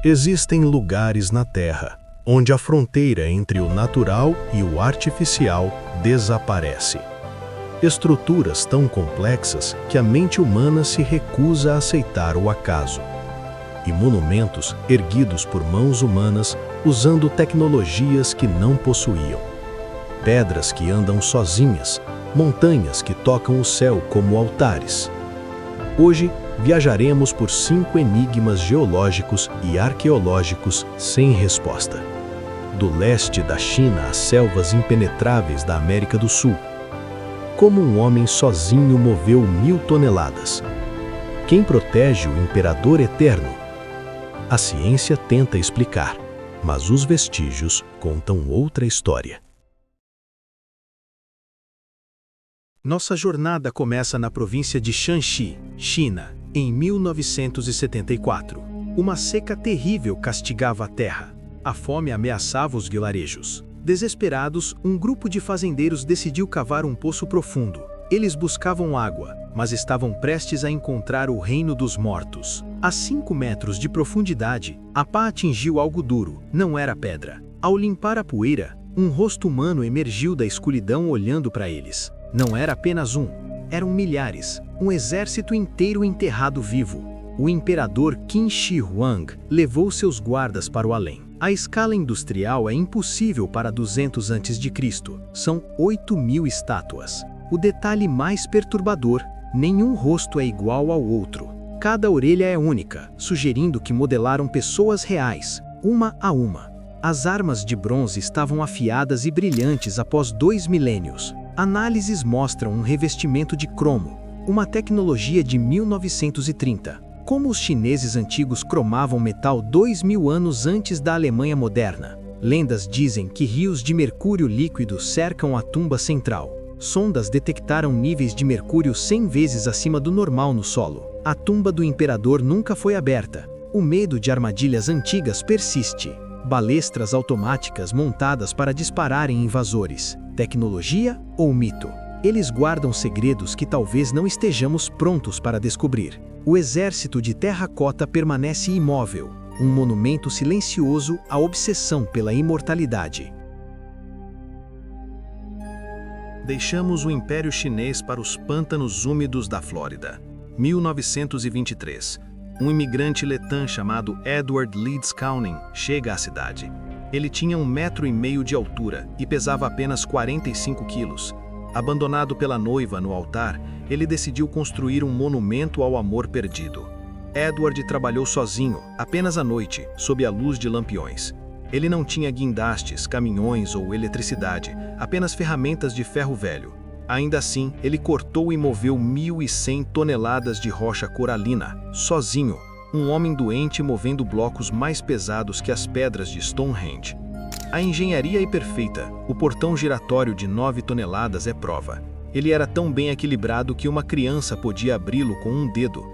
Existem lugares na Terra onde a fronteira entre o natural e o artificial desaparece. Estruturas tão complexas que a mente humana se recusa a aceitar o acaso. E monumentos erguidos por mãos humanas usando tecnologias que não possuíam. Pedras que andam sozinhas, montanhas que tocam o céu como altares. Hoje, viajaremos por 5 enigmas geológicos e arqueológicos sem resposta. Do leste da China às selvas impenetráveis da América do Sul. Como um homem sozinho moveu 1000 toneladas? Quem protege o Imperador Eterno? A ciência tenta explicar, mas os vestígios contam outra história. Nossa jornada começa na província de Shanxi, China, em 1974. Uma seca terrível castigava a terra. A fome ameaçava os vilarejos. Desesperados, um grupo de fazendeiros decidiu cavar um poço profundo. Eles buscavam água, mas estavam prestes a encontrar o reino dos mortos. A 5 metros de profundidade, a pá atingiu algo duro, não era pedra. Ao limpar a poeira, um rosto humano emergiu da escuridão olhando para eles. Não era apenas um, eram milhares, um exército inteiro enterrado vivo. O imperador Qin Shi Huang levou seus guardas para o além. A escala industrial é impossível para 200 a.C., são 8.000 estátuas. O detalhe mais perturbador, nenhum rosto é igual ao outro. Cada orelha é única, sugerindo que modelaram pessoas reais, uma a uma. As armas de bronze estavam afiadas e brilhantes após 2 milênios. Análises mostram um revestimento de cromo, uma tecnologia de 1930. Como os chineses antigos cromavam metal 2000 anos antes da Alemanha moderna? Lendas dizem que rios de mercúrio líquido cercam a tumba central. Sondas detectaram níveis de mercúrio 100 vezes acima do normal no solo. A tumba do imperador nunca foi aberta. O medo de armadilhas antigas persiste. Balestras automáticas montadas para dispararem invasores. Tecnologia ou mito? Eles guardam segredos que talvez não estejamos prontos para descobrir. O exército de terracota permanece imóvel, um monumento silencioso à obsessão pela imortalidade. Deixamos o Império Chinês para os pântanos úmidos da Flórida. 1923. Um imigrante letã chamado Edward Leeds Cowning chega à cidade. Ele tinha 1,5 metro de altura e pesava apenas 45 quilos. Abandonado pela noiva no altar, ele decidiu construir um monumento ao amor perdido. Edward trabalhou sozinho, apenas à noite, sob a luz de lampiões. Ele não tinha guindastes, caminhões ou eletricidade, apenas ferramentas de ferro velho. Ainda assim, ele cortou e moveu 1.100 toneladas de rocha coralina, sozinho, um homem doente movendo blocos mais pesados que as pedras de Stonehenge. A engenharia é perfeita, o portão giratório de 9 toneladas é prova. Ele era tão bem equilibrado que uma criança podia abri-lo com um dedo.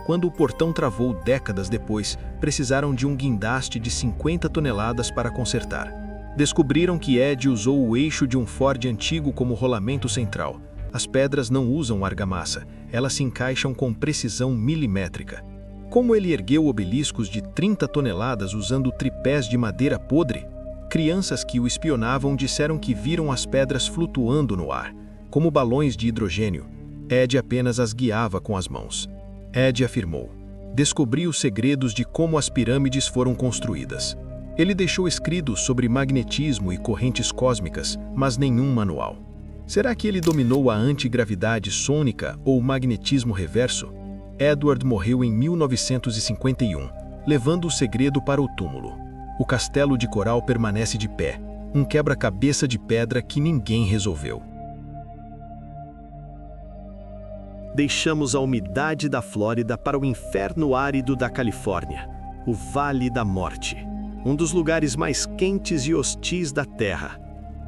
Quando o portão travou décadas depois, precisaram de um guindaste de 50 toneladas para consertar. Descobriram que Ed usou o eixo de um Ford antigo como rolamento central. As pedras não usam argamassa, elas se encaixam com precisão milimétrica. Como ele ergueu obeliscos de 30 toneladas usando tripés de madeira podre? Crianças que o espionavam disseram que viram as pedras flutuando no ar, como balões de hidrogênio. Ed apenas as guiava com as mãos. Ed afirmou: descobri os segredos de como as pirâmides foram construídas. Ele deixou escritos sobre magnetismo e correntes cósmicas, mas nenhum manual. Será que ele dominou a antigravidade sônica ou magnetismo reverso? Edward morreu em 1951, levando o segredo para o túmulo. O castelo de coral permanece de pé, um quebra-cabeça de pedra que ninguém resolveu. Deixamos a umidade da Flórida para o inferno árido da Califórnia, o Vale da Morte, um dos lugares mais quentes e hostis da Terra.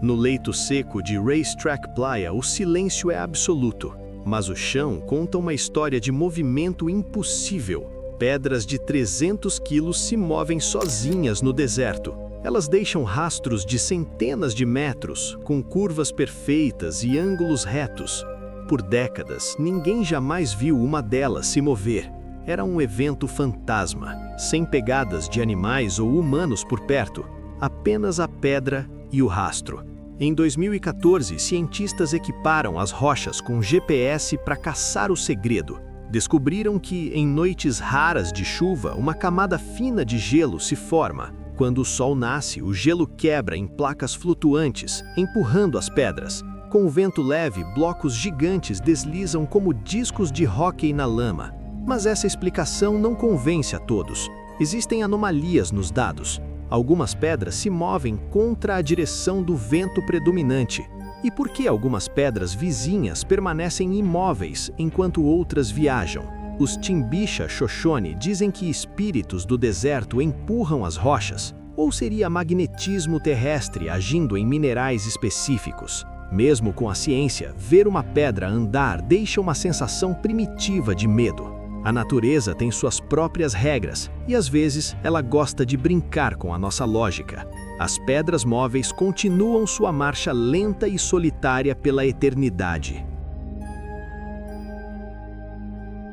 No leito seco de Racetrack Playa, o silêncio é absoluto, mas o chão conta uma história de movimento impossível. Pedras de 300 quilos se movem sozinhas no deserto. Elas deixam rastros de centenas de metros, com curvas perfeitas e ângulos retos. Por décadas, ninguém jamais viu uma delas se mover. era um evento fantasma, sem pegadas de animais ou humanos por perto, apenas a pedra e o rastro. Em 2014, cientistas equiparam as rochas com GPS para caçar o segredo. Descobriram que, em noites raras de chuva, uma camada fina de gelo se forma. Quando o sol nasce, o gelo quebra em placas flutuantes, empurrando as pedras. Com o vento leve, blocos gigantes deslizam como discos de hóquei na lama. Mas essa explicação não convence a todos. Existem anomalias nos dados. Algumas pedras se movem contra a direção do vento predominante. E por que algumas pedras vizinhas permanecem imóveis enquanto outras viajam? Os Timbisha Shoshone dizem que espíritos do deserto empurram as rochas, ou seria magnetismo terrestre agindo em minerais específicos? Mesmo com a ciência, ver uma pedra andar deixa uma sensação primitiva de medo. A natureza tem suas próprias regras e às vezes ela gosta de brincar com a nossa lógica. As pedras móveis continuam sua marcha lenta e solitária pela eternidade.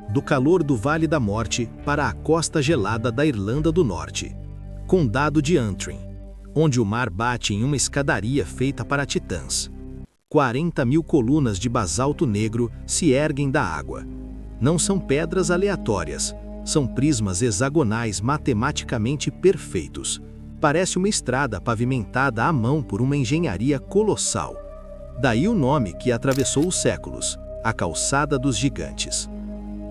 Do calor do Vale da Morte para a costa gelada da Irlanda do Norte. Condado de Antrim, onde o mar bate em uma escadaria feita para titãs. 40.000 colunas de basalto negro se erguem da água. Não são pedras aleatórias, são prismas hexagonais matematicamente perfeitos. Parece uma estrada pavimentada à mão por uma engenharia colossal. Daí o nome que atravessou os séculos, a Calçada dos Gigantes.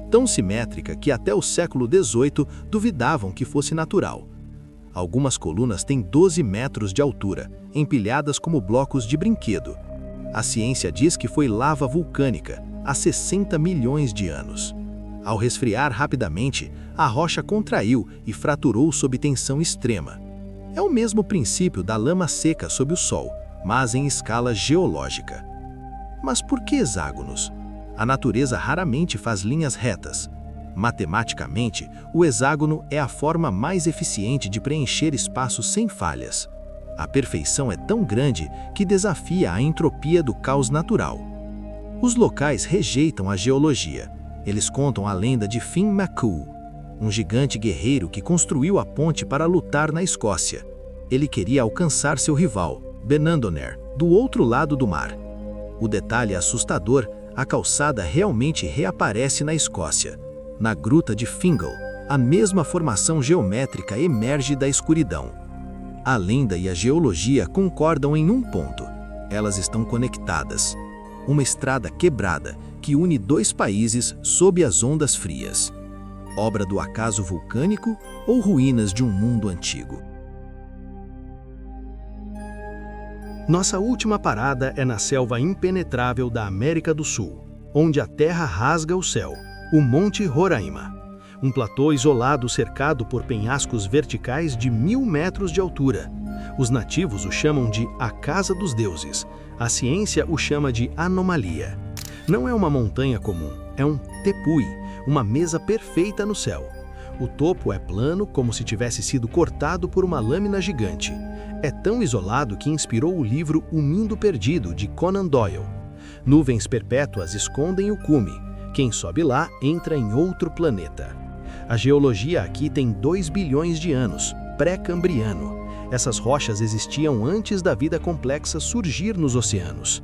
Tão simétrica que até o século XVIII duvidavam que fosse natural. Algumas colunas têm 12 metros de altura, empilhadas como blocos de brinquedo. A ciência diz que foi lava vulcânica, há 60 milhões de anos. Ao resfriar rapidamente, a rocha contraiu e fraturou sob tensão extrema. É o mesmo princípio da lama seca sob o sol, mas em escala geológica. Mas por que hexágonos? A natureza raramente faz linhas retas. Matematicamente, o hexágono é a forma mais eficiente de preencher espaços sem falhas. A perfeição é tão grande que desafia a entropia do caos natural. Os locais rejeitam a geologia. Eles contam a lenda de Finn McCool, um gigante guerreiro que construiu a ponte para lutar na Escócia. Ele queria alcançar seu rival, Benandonair, do outro lado do mar. O detalhe é assustador, a calçada realmente reaparece na Escócia. Na gruta de Fingal, a mesma formação geométrica emerge da escuridão. A lenda e a geologia concordam em um ponto. Elas estão conectadas. Uma estrada quebrada que une dois países sob as ondas frias. Obra do acaso vulcânico ou ruínas de um mundo antigo? Nossa última parada é na selva impenetrável da América do Sul, onde a terra rasga o céu, o Monte Roraima. Um platô isolado cercado por penhascos verticais de 1000 metros de altura. Os nativos o chamam de a Casa dos Deuses. A ciência o chama de anomalia. Não é uma montanha comum, é um tepui, uma mesa perfeita no céu. O topo é plano, como se tivesse sido cortado por uma lâmina gigante. É tão isolado que inspirou o livro O Mundo Perdido, de Conan Doyle. Nuvens perpétuas escondem o cume. Quem sobe lá entra em outro planeta. A geologia aqui tem 2 bilhões de anos, pré-cambriano. Essas rochas existiam antes da vida complexa surgir nos oceanos.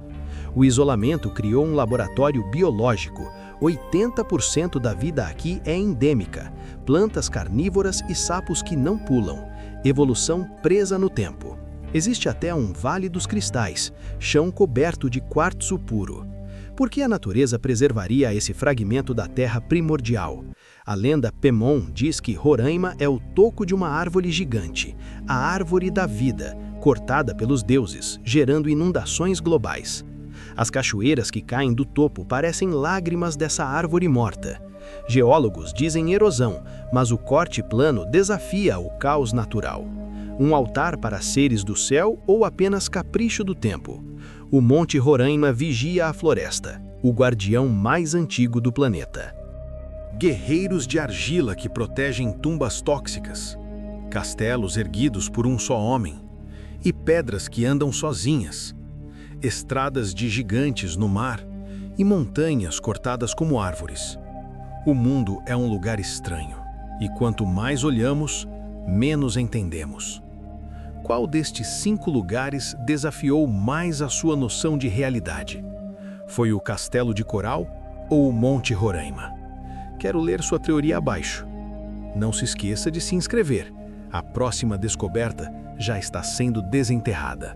O isolamento criou um laboratório biológico. 80% da vida aqui é endêmica, plantas carnívoras e sapos que não pulam. Evolução presa no tempo. Existe até um Vale dos Cristais, chão coberto de quartzo puro. Por que a natureza preservaria esse fragmento da terra primordial? A lenda Pemon diz que Roraima é o toco de uma árvore gigante, a árvore da vida, cortada pelos deuses, gerando inundações globais. As cachoeiras que caem do topo parecem lágrimas dessa árvore morta. Geólogos dizem erosão, mas o corte plano desafia o caos natural. Um altar para seres do céu ou apenas capricho do tempo? O Monte Roraima vigia a floresta, o guardião mais antigo do planeta. Guerreiros de argila que protegem tumbas tóxicas, castelos erguidos por um só homem, e pedras que andam sozinhas, estradas de gigantes no mar e montanhas cortadas como árvores. O mundo é um lugar estranho, e quanto mais olhamos, menos entendemos. Qual destes 5 lugares desafiou mais a sua noção de realidade? Foi o Castelo de Coral ou o Monte Roraima? Quero ler sua teoria abaixo. Não se esqueça de se inscrever. A próxima descoberta já está sendo desenterrada.